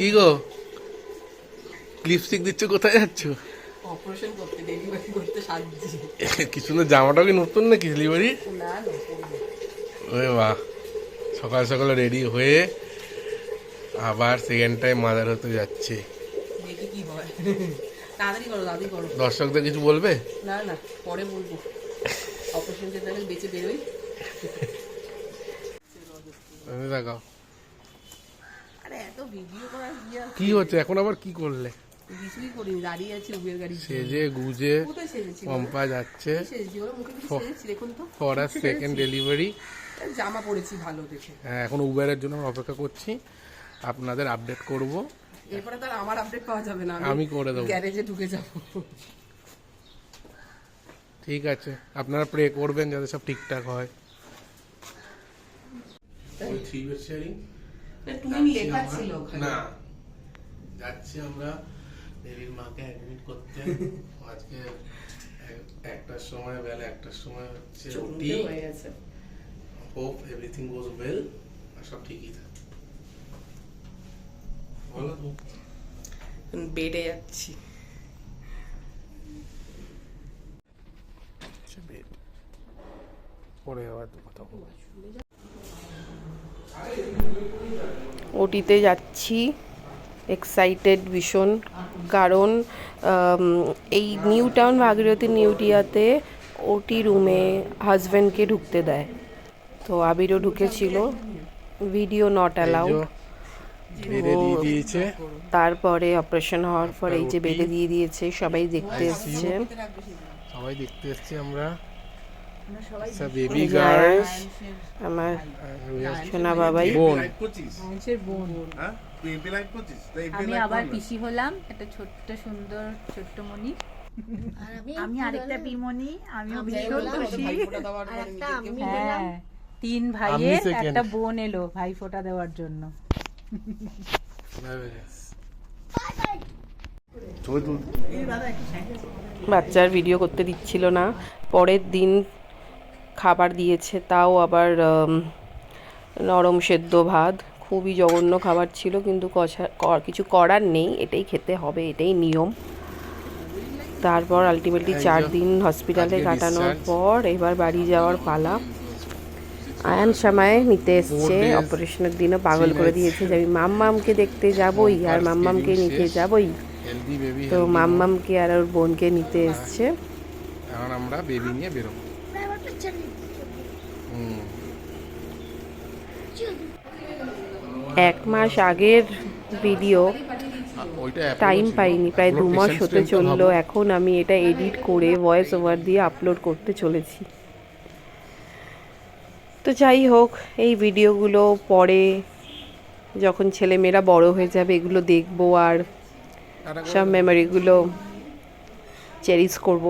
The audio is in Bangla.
কি গো, লিপস্টিক দিচ্ছ, কোথায় যাচ্ছ? অপারেশন করতে, ডেলিভারি করতে সাজছি। কিছু না, জামাটাও কি নতুন নাকি ডেলিভারি? না নতুন। ওরে বাহ, সকাল সকাল রেডি হয়ে আবার সেকেন্ড টাইম মাদার হতে যাচ্ছে। দেখি কি হয়। তাড়াতাড়ি করো, তাড়াতাড়ি করো। দর্শকদের কিছু বলবে? না না, পরে বলবো। অপারেশন যেতে বেঁচে বেরোই। দেখাও আরে এত ভিডিও করার কি আছে? কি হচ্ছে এখন, আবার কি করলে? কিছুই করিনি, দাঁড়িয়ে আছি উবের গাড়ি। সেজে গুজে কোথায় সেজেছি? পম্পা যাচ্ছে সেজেছি, ওরা মুখে কিছু সেজেছি দেখুন তো। For a second delivery. জামা পরেছি ভালো দেখে। হ্যাঁ, এখন উবেরের জন্য আমরা অপেক্ষা করছি, আপনাদের আপডেট করব। এরপরে তার আমার আপডেট পাওয়া যাবে না, আমি করে দেবো, গ্যারেজে ঢুকে যাবো। ঠিক আছে, আপনারা প্রে করবেন যাতে সব ঠিকঠাক হয়। তুমি লেখা ছিল না, যাচ্ছি আমরা দেবীর মাকে অ্যাডমিট করতে। আজকে একটার সময়, বেলা একটার সময় হচ্ছে ওটি। হয়ে গেছে। হোপ এভরিথিং গোজ ওয়েল, আর সব ঠিকই থাকে। বলো তুমি। বেডে যাচ্ছি। পরে আবার কথা বলবো। ওটিতে যাচ্ছি, এক্সাইটেড ভীষণ, কারণ এই নিউ টাউন ভাগীরথী নিউটিয়াতে ওটি রুমে হাজব্যান্ডকে ঢুকতে দেয়। তো আবিরও ঢুকেছিল, ভিডিও নট অ্যালাউড। তারপরে অপারেশন হওয়ার পর এই যে বেডে দিয়ে দিয়েছে, সবাই দেখতে এসছে। সবাই দেখতে এসছি আমরা। বেবি গার্ল, আমার সোনা বাবাই। আমি আবার পিসি হলাম, একটা ছোট্ট সুন্দর ছোট্ট মণি। আমি আরেকটা পিমনি, আমিও ভীষণ খুশি। হ্যাঁ, 3 ভাইয়ের একটা বোন এলো ভাই ফোঁটা দেওয়ার জন্য। বাচ্চার ভিডিও করতে দিচ্ছিল না। পরের দিন খাবার দিয়েছে, তাও আবার নরম সেদ্ধ ভাত, খুবই জঘন্য খাবার ছিল, কিন্তু কিছু করার নেই, এটাই খেতে হবে, এটাই নিয়ম। তারপর আলটিমেটলি 4 দিন হসপিটালে কাটানোর পর এবার বাড়ি যাওয়ার পালা। আয়ান সময় নিতে এসছে, অপারেশনের দিনও পাগল করে দিয়েছে যে আমি মাম্মামকে দেখতে যাবই আর মাম্মামকে নিতে যাবই। তো মাম্মামকে আর ওর বোনকে নিতে এসছে। এখন আমরা বেবি নিয়ে বেরোবো। 1 মাস আগের ভিডিও, টাইম পাইনি, প্রায় 2 মাস হতে চললো। এখন আমি এটা এডিট করে ভয়েস ওভার দিয়ে আপলোড করতে চলেছি। তো যাই হোক, এই ভিডিওগুলো পরে যখন ছেলেমেয়েরা বড় হয়ে যাবে এগুলো দেখবো আর সব মেমোরিগুলো চেরিশ করব।